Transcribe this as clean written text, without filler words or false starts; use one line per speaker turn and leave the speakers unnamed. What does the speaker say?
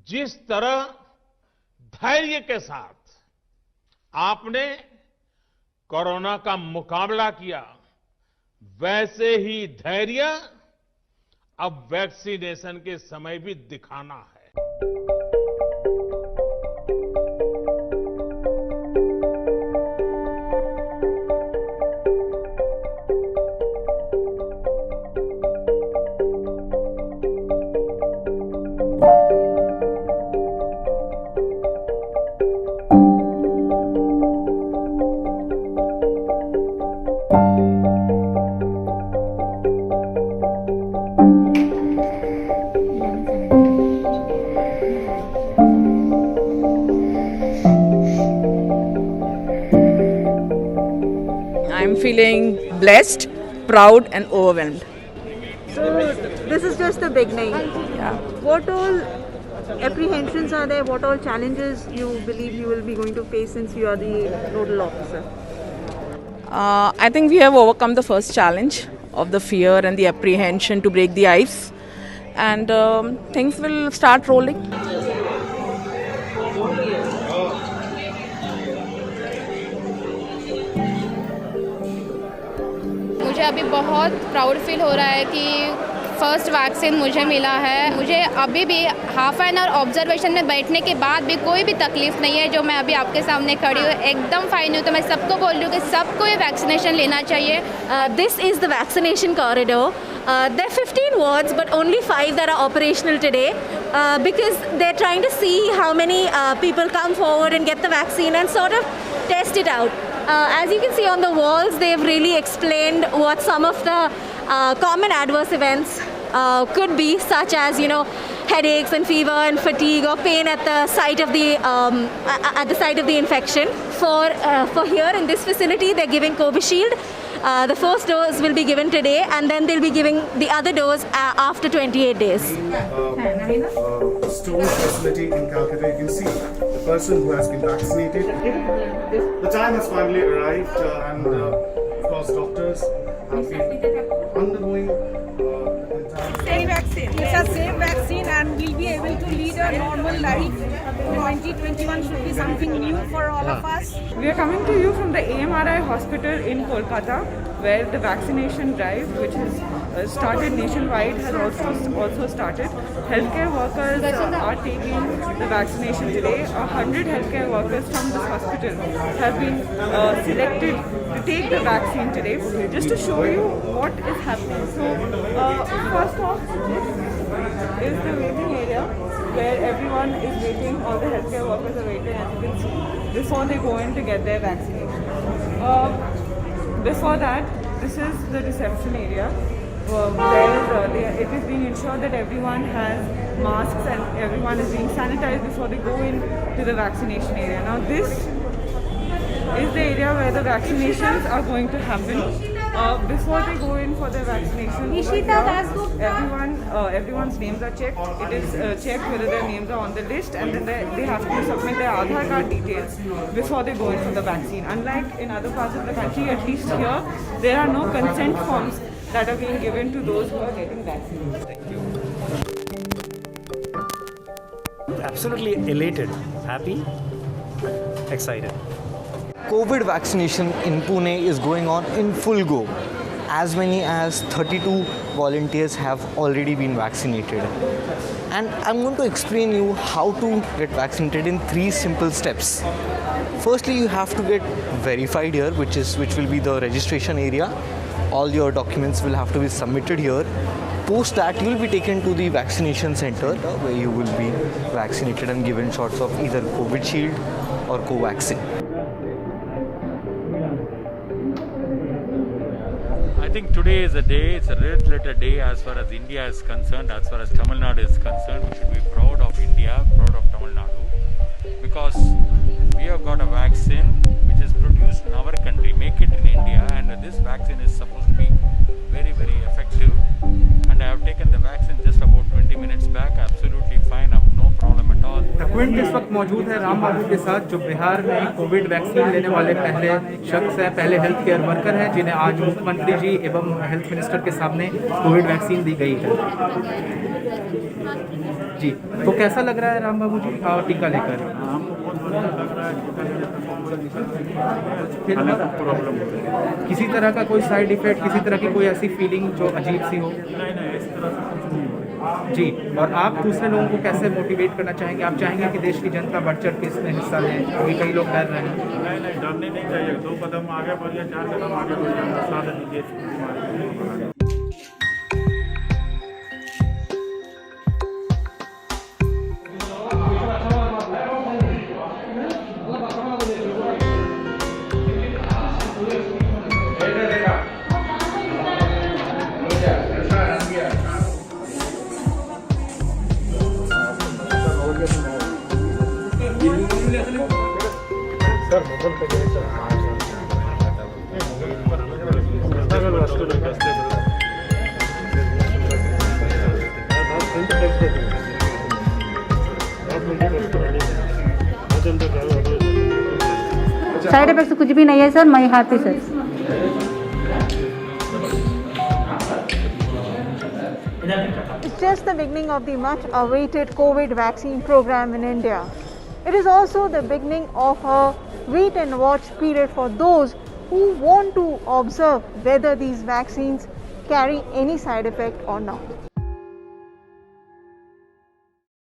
जिस तरह धैर्य के साथ आपने कोरोना का मुकाबला किया, वैसे ही धैर्य अब वैक्सीनेशन के समय भी दिखाना है।
I'm feeling blessed, proud and overwhelmed.
So this is just the beginning.
Yeah.
What all apprehensions are there? What all challenges you believe you will be going to face since you are the nodal officer?
I think we have overcome the first challenge of the fear and the apprehension to break the ice, and things will start rolling.
मुझे अभी बहुत proud feel हो रहा है कि first vaccine मुझे मिला है। मुझे अभी भी हाफ एन आवर ऑब्जर्वेशन में बैठने के बाद भी कोई भी तकलीफ नहीं है। जो मैं अभी आपके सामने खड़ी हूँ एकदम फाइन हूँ। तो मैं सबको बोल रही हूँ कि सबको ये वैक्सीनेशन लेना चाहिए।
This is the vaccination corridor. There are 15 wards, but only 5 that are operational today because they're trying to see how many people come forward and get the vaccine and sort of test it out. As you can see on the walls, they've really explained what some of the common adverse events could be, such as headaches and fever and fatigue or pain at the site of the infection. For here in this facility, they're giving Covishield. The first dose will be given today, and then they'll be giving the other dose after 28 days.
Stool facility in Calcutta, you can see the person who has been vaccinated. The time has finally arrived, and of course, doctors have been undergoing the entire.
Same vaccine. It's a same vaccine, and we'll be able to lead a normal life. 2021 should be something new for all of us.
We are coming to you from the AMRI hospital in Kolkata, where the vaccination drive, which has started nationwide, has also started. Healthcare workers are taking the vaccination today. 100 healthcare workers from this hospital have been selected to take the vaccine today. Just to show you what is happening. So, first off, this is the waiting area where everyone is waiting. All the healthcare workers are waiting, as you can see, before they go in to get their vaccination. Before that, this is the reception area where it is being ensured that everyone has masks and everyone is being sanitized before they go in to the vaccination area. Now this is the area where the vaccinations are going to happen. Before they go in for their vaccination, everyone's names are checked. It is checked whether their names are on the list, and then they have to submit their Aadhaar card details before they go in for the vaccine. Unlike in other parts of the country, at least here, there are no consent forms that are being given to those who are getting vaccinated.
Absolutely elated, happy, excited.
COVID vaccination in Pune is going on in full go. As many as 32 volunteers have already been vaccinated. And I'm going to explain you how to get vaccinated in 3 simple steps. Firstly, you have to get verified here, which will be the registration area. All your documents will have to be submitted here. Post that, you will be taken to the vaccination center where you will be vaccinated and given shots of either Covishield or Covaxin.
I think today is a day, it's a red letter day as far as India is concerned, as far as Tamil Nadu is concerned. We should be proud of India, proud of Tamil Nadu, because we have got a vaccine which is produced in our country, make it in India, and this vaccine is supposed to be very, very effective. And I have taken the vaccine just about 20 minutes back, absolutely fine, I have no problem at all.
Quint इस वक्त मौजूद है राम बाबू के साथ, जो बिहार में Covid vaccine लेने वाले पहले शख्स हैं, पहले हेल्थ केयर वर्कर हैं, जिन्हें आज मुख्यमंत्री जी एवं हेल्थ मिनिस्टर के सामने कोविड वैक्सीन दी गई है। जी, तो कैसा लग रहा है राम बाबू जी टीका लेकर? किसी तरह का कोई साइड इफेक्ट, किसी तरह की कोई ऐसी फीलिंग जो अजीब सी हो? जी, और आप दूसरे लोगों को कैसे मोटिवेट करना चाहेंगे? आप चाहेंगे कि देश की जनता बढ़ चढ़ के इसमें हिस्सा ले, क्योंकि कई लोग डर रहे हैं।
नहीं, डरने नहीं चाहिए। 2 कदम आगे बढ़िए, 4 कदम आगे बढ़िए, साथ दीजिए।
साइड इफेक्ट्स कुछ भी नहीं है सर, मैं happy sir. It's just the beginning of the much awaited COVID vaccine program in India. It is also the beginning of a wait and watch period for those who want to observe whether these vaccines carry any side effect or not.